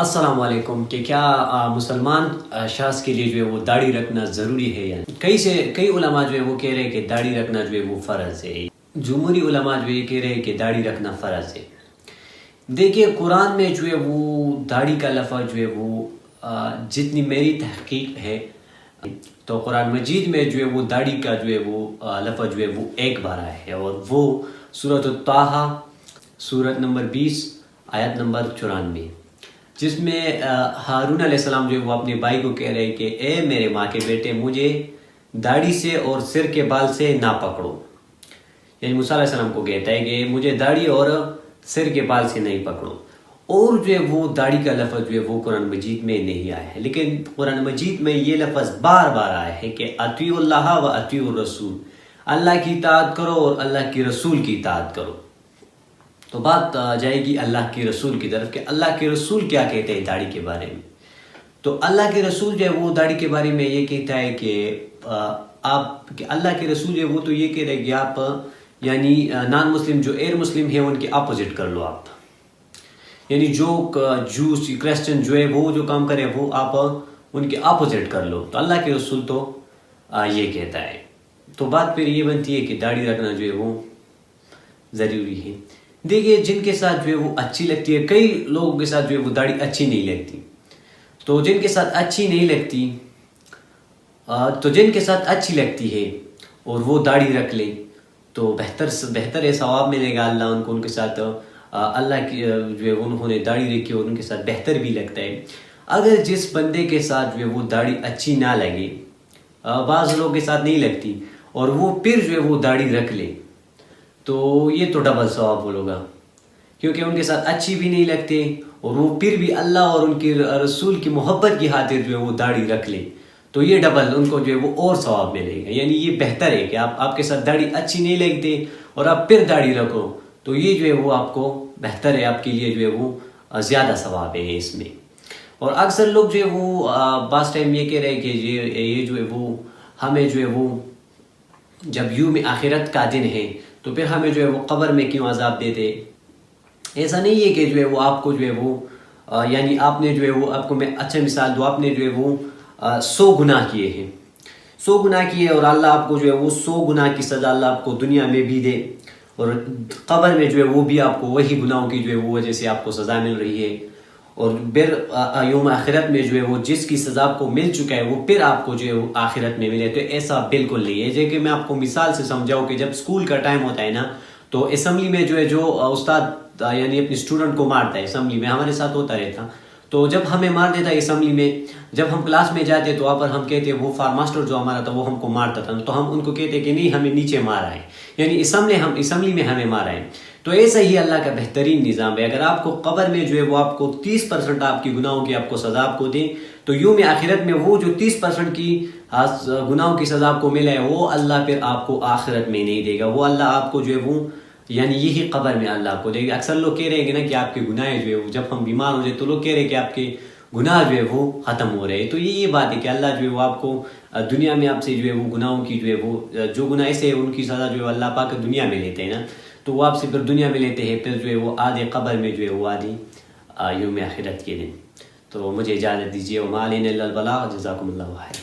السلام علیکم کہ کیا مسلمان شخص کے لیے جو ہے وہ داڑھی رکھنا ضروری ہے یا نہیں؟ کئی علماء جو ہے وہ کہہ رہے ہیں کہ داڑھی رکھنا جو ہے وہ فرض ہے. جمہوری علماء جو یہ کہہ رہے ہیں کہ داڑھی رکھنا فرض ہے. دیکھیے قرآن میں جو ہے وہ داڑھی کا لفظ جو ہے وہ جتنی میری تحقیق ہے تو قرآن مجید میں جو ہے وہ داڑھی کا جو ہے وہ لفظ جو ہے وہ ایک بار آیا ہے، اور وہ سورۃ الطٰہٰ سورت نمبر 20 آیت نمبر 94، جس میں ہارون علیہ السلام جو ہے وہ اپنے بھائی کو کہہ رہے ہیں کہ اے میرے ماں کے بیٹے، مجھے داڑھی سے اور سر کے بال سے نہ پکڑو. یعنی موسیٰ علیہ السلام کو کہتا ہے کہ مجھے داڑھی اور سر کے بال سے نہیں پکڑو. اور جو ہے وہ داڑھی کا لفظ جو ہے وہ قرآن مجید میں نہیں آیا ہے، لیکن قرآن مجید میں یہ لفظ بار بار آیا ہے کہ اطیعوا اللہ و اطیعوا الرسول، اللہ کی اطاعت کرو اور اللہ کی رسول کی اطاعت کرو. تو بات جائے گی اللہ کے رسول کی طرف کہ اللہ کے رسول کیا کہتے ہیں داڑھی کے بارے میں. تو اللہ کے رسول جو ہے وہ داڑھی کے بارے میں یہ کہتا ہے کہ اللہ کے رسول جو ہے وہ تو یہ کہہ رہے ہیں کہ آپ یعنی نان مسلم جو ایئر مسلم ہے ان کے اپوزٹ کر لو آپ. یعنی جو جوس کرسچن جو ہے وہ جو کام کرے وہ آپ ان کے اپوزٹ کر لو. تو اللہ کے رسول تو یہ کہتا ہے. تو بات پھر یہ بنتی ہے کہ داڑھی رکھنا جو ہے وہ ضروری ہے. دیکھیے جن کے ساتھ جو ہے وہ اچھی لگتی ہے، کئی لوگوں کے ساتھ جو ہے وہ داڑھی اچھی نہیں لگتی. تو جن کے ساتھ اچھی نہیں لگتی جن کے ساتھ اچھی لگتی ہے اور وہ داڑھی رکھ لیں تو بہتر ہے، ثواب ملے گا اللہ ان کو، ان کے ساتھ اللہ کی جو ہے انہوں نے داڑھی رکھی اور ان کے ساتھ بہتر بھی لگتا ہے. اگر جس بندے کے ساتھ جو ہے وہ داڑھی اچھی نہ لگے، بعض لوگوں کے ساتھ نہیں لگتی اور وہ پھر جو ہے وہ داڑھی رکھ لے تو یہ تو ڈبل ثواب ہوگا، کیونکہ ان کے ساتھ اچھی بھی نہیں لگتے اور وہ پھر بھی اللہ اور ان کے رسول کی محبت کی خاطر جو ہے وہ داڑھی رکھ لیں تو یہ ڈبل ان کو جو ہے وہ اور ثواب ملے گا. یعنی یہ بہتر ہے کہ آپ کے ساتھ داڑھی اچھی نہیں لگتے اور آپ پھر داڑھی رکھو تو یہ جو ہے وہ آپ کو بہتر ہے، آپ کے لیے جو ہے وہ زیادہ ثواب ہے اس میں. اور اکثر لوگ جو ہے وہ بعض ٹائم یہ کہہ رہے ہیں کہ یہ جو ہے وہ ہمیں جو ہے وہ جب یوم آخرت کا دن ہے تو پھر ہمیں جو ہے وہ قبر میں کیوں عذاب دیتے. ایسا نہیں ہے کہ جو ہے وہ آپ کو جو ہے وہ یعنی آپ نے جو ہے وہ آپ کو میں اچھا مثال دوں، آپ نے جو ہے وہ 100 گناہ کیے ہیں، 100 گناہ کیے اور اللہ آپ کو جو ہے وہ 100 گناہ کی سزا اللہ آپ کو دنیا میں بھی دے اور قبر میں جو ہے وہ بھی آپ کو وہی گناہوں کی جو ہے وہ وجہ سے آپ کو سزا مل رہی ہے، اور پھر یوم آخرت میں جو ہے وہ جس کی سزا آپ کو مل چکا ہے وہ پھر آپ کو جو ہے وہ آخرت میں ملے. تو ایسا بالکل نہیں ہے. جیسے کہ میں آپ کو مثال سے سمجھاؤں کہ جب اسکول کا ٹائم ہوتا ہے نا تو اسمبلی میں جو ہے جو استاد یعنی اپنے اسٹوڈنٹ کو مارتا ہے، اسمبلی میں ہمارے ساتھ ہوتا رہتا، تو جب ہمیں مار دیتا ہے اسمبلی میں، جب ہم کلاس میں جاتے تو وہاں پر ہم کہتے وہ فارم ماسٹر جو ہمارا تھا وہ ہم کو مارتا تھا، تو ہم ان کو کہتے کہ نہیں ہمیں نیچے مارا ہے، یعنی اسمبلی میں ہمیں مارا ہے. تو ایسا ہی اللہ کا بہترین نظام ہے. اگر آپ کو قبر میں جو ہے وہ آپ کو 30% آپ کی گناہوں کی آپ کو سزا آپ کو دیں تو یوم آخرت میں وہ جو 30% کی گناہوں کی سزا آپ کو ملا ہے وہ اللہ پھر آپ کو آخرت میں نہیں دے گا، وہ اللہ آپ کو جو ہے وہ یعنی یہی قبر میں اللہ آپ کو دے گا. اکثر لوگ کہہ رہے ہیں نا کہ آپ کے گناہ جو ہے جب ہم بیمار ہو جائے تو لوگ کہہ رہے ہیں کہ آپ کے گناہ جو ہے وہ ختم ہو رہے ہیں. تو یہ بات ہے کہ اللہ جو ہے وہ آپ کو دنیا میں آپ سے جو ہے وہ گناہوں کی جو ہے وہ جو گناہ ایسے ہیں ان کی سزا جو ہے اللہ پاک دنیا میں لیتے ہیں نا، تو وہ آپ سے پھر دنیا میں لیتے ہیں، پھر جو ہے وہ آدھے قبر میں جو ہے وہ آدھی یوم آخرت کے دن. تو مجھے اجازت دیجیے. وما علینا الا البلاغ. جزاکم اللہ خیر.